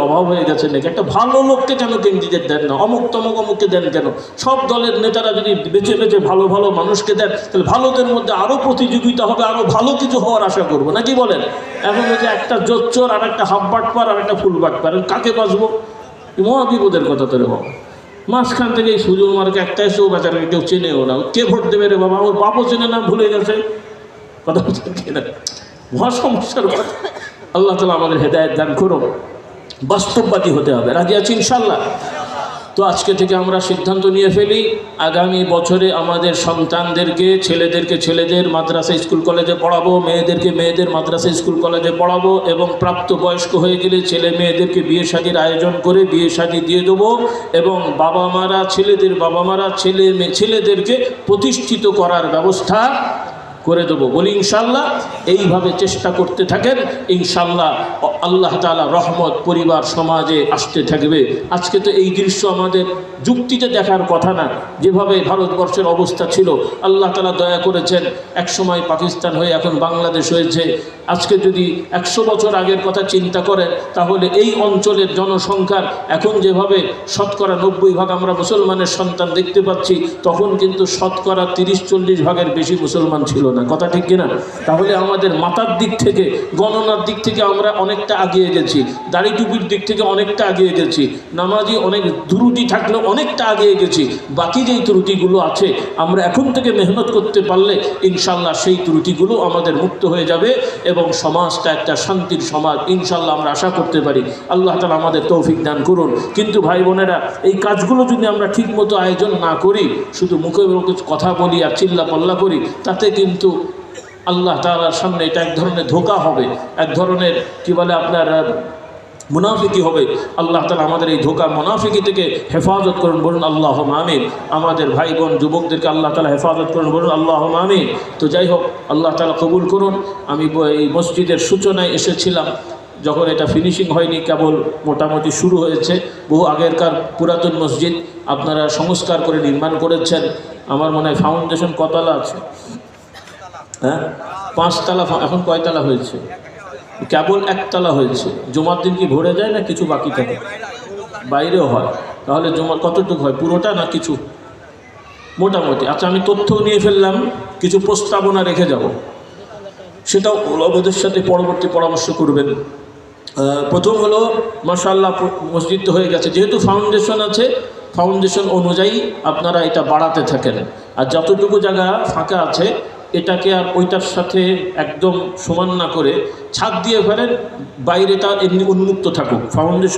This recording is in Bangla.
অভাব হয়ে গেছে নাকি? একটা ভালো লোককে কেন ক্যান্ডিডেট দেন না? অমুক তমুক অমুককে দেন কেন? সব দলের নেতারা যদি বেছে বেছে ভালো ভালো মানুষকে দেন, তাহলে ভালোদের মধ্যে আরও প্রতিযোগিতা হবে, আরও ভালো কিছু হওয়ার আশা করবো, নাকি বলেন? এখন হচ্ছে একটা জোচ্চর আর একটা হাফ বাটপার আর একটা ফুল বাটপার, কাকে বাঁচবো? মহা বিপদের কথা তো রে বাবা। মাঝখান থেকে এই সুযোগ মার্কে একটা এসেও বেচারা কেউ চেনেও না, কে ভোট দেবে রে বাবা? ওর বাপও চেনে না, ভুলে গেছে। কথা বলছেন কিনা? মহা সমস্যার কথা। আল্লাহ তাআলা আমাদের হেদায়েত দান করুন। বাস্তববাদী হতে হবে, রাজি আছি ইনশাল্লাহ? তো আজকে থেকে আমরা সিদ্ধান্ত নিয়ে ফেলি, আগামী বছরে আমাদের সন্তানদেরকে, ছেলেদেরকে ছেলেদের মাদ্রাসা স্কুল কলেজে পড়াবো, মেয়েদেরকে মেয়েদের মাদ্রাসা স্কুল কলেজে পড়াবো, এবং প্রাপ্তবয়স্ক হয়ে গেলে ছেলে মেয়েদেরকে বিয়ে শাদীর আয়োজন করে বিয়ে শাদী দিয়ে দেবো, এবং বাবা মারা, ছেলেদের বাবা মারা ছেলেদেরকে প্রতিষ্ঠিত করার ব্যবস্থা করে দেবো, বলি ইনশাল্লাহ। এইভাবে চেষ্টা করতে থাকেন, ইনশাল্লাহ আল্লাহ তাআলা রহমত পরিবার সমাজে আসতে থাকবে। আজকে তো এই দৃশ্য আমাদের যুক্তিতে দেখার কথা না, যেভাবে ভারতবর্ষের অবস্থা ছিল। আল্লাহ তাআলা দয়া করেছেন, একসময় পাকিস্তান হয়ে এখন বাংলাদেশ হয়েছে। আজকে যদি 100 বছর আগের কথা চিন্তা করেন, তাহলে এই অঞ্চলের জনসংখ্যার এখন যেভাবে শতকরা 90 ভাগ আমরা মুসলমানের সন্তান দেখতে পাচ্ছি, তখন কিন্তু শতকরা 30-40 ভাগের বেশি মুসলমান ছিল না। কথা ঠিক কিনা? তাহলে আমাদের মাথার দিক থেকে, গণনার দিক থেকে আমরা অনেকটা এগিয়ে গেছি, দাড়ি টুপির দিক থেকে অনেকটা এগিয়ে গেছি, নামাজি অনেক ত্রুটি থাকলেও অনেকটা এগিয়ে গেছি। বাকি যেই ত্রুটিগুলো আছে, আমরা এখন থেকে মেহনত করতে পারলে ইনশাল্লাহ সেই ত্রুটিগুলো আমাদের মুক্ত হয়ে যাবে, এবং সমাজটা একটা শান্তির সমাজ ইনশাল্লাহ আমরা আশা করতে পারি। আল্লাহ তাআলা আমাদের তৌফিক দান করুন। কিন্তু ভাই বোনেরা, এই কাজগুলো যদি আমরা ঠিকমতো আয়োজন না করি, শুধু মুখে মুখে কথা বলি আর চিল্লা পাল্লা করি, তাতে কিন্তু আল্লাহ তাআলার সামনে এটা এক ধরনের ধোঁকা হবে, এক ধরনের কি বলে আপনার মুনাফিকি হবে। আল্লাহ তাআলা আমাদের এই ধোঁকা মুনাফিকি থেকে হেফাজত করুন, বলুন আল্লাহুম্মা আমিন। আমাদের ভাই বোন যুবকদেরকে আল্লাহ তাআলা হেফাজত করুন, বলুন আল্লাহুম্মা আমিন। তো যাই হোক, আল্লাহ তাআলা কবুল করুন। আমি এই মসজিদের সূচনায় এসেছিলাম, যখন এটা ফিনিশিং হয়নি, কেবল মোটামুটি শুরু হয়েছে। বহু আগেরকার পুরাতন মসজিদ আপনারা সংস্কার করে নির্মাণ করেছেন। আমার মনে হয় ফাউন্ডেশন কতলা আছে? হ্যাঁ, 5 তলা। এখন কয়তলা হয়েছে? কেবল 1 তলা হয়েছে। জুমার দিন কি ভরে যায় না কিছু বাকি থাকে? বাইরেও হয়। তাহলে জুমার কতটুকু হয়? পুরোটা না কিছু? মোটামুটি। আচ্ছা, আমি তথ্য নিয়ে ফেললাম, কিছু প্রস্তাবনা রেখে যাব, সেটাও ওলামাদের সাথে পরবর্তী পরামর্শ করবেন। প্রথম হলো, মাশাআল্লাহ মসজিদ তো হয়ে গেছে, যেহেতু ফাউন্ডেশন আছে, ফাউন্ডেশন অনুযায়ী আপনারা এটা বাড়াতে থাকেন। আর যতটুকু জায়গা ফাঁকা আছে, এটাকে আর ওইটার সাথে একদম সমান না করে ছাদ দিয়ে ফেলেন, বাইরেটা এমনি উন্মুক্ত থাকুক। ফাউন্ডেশন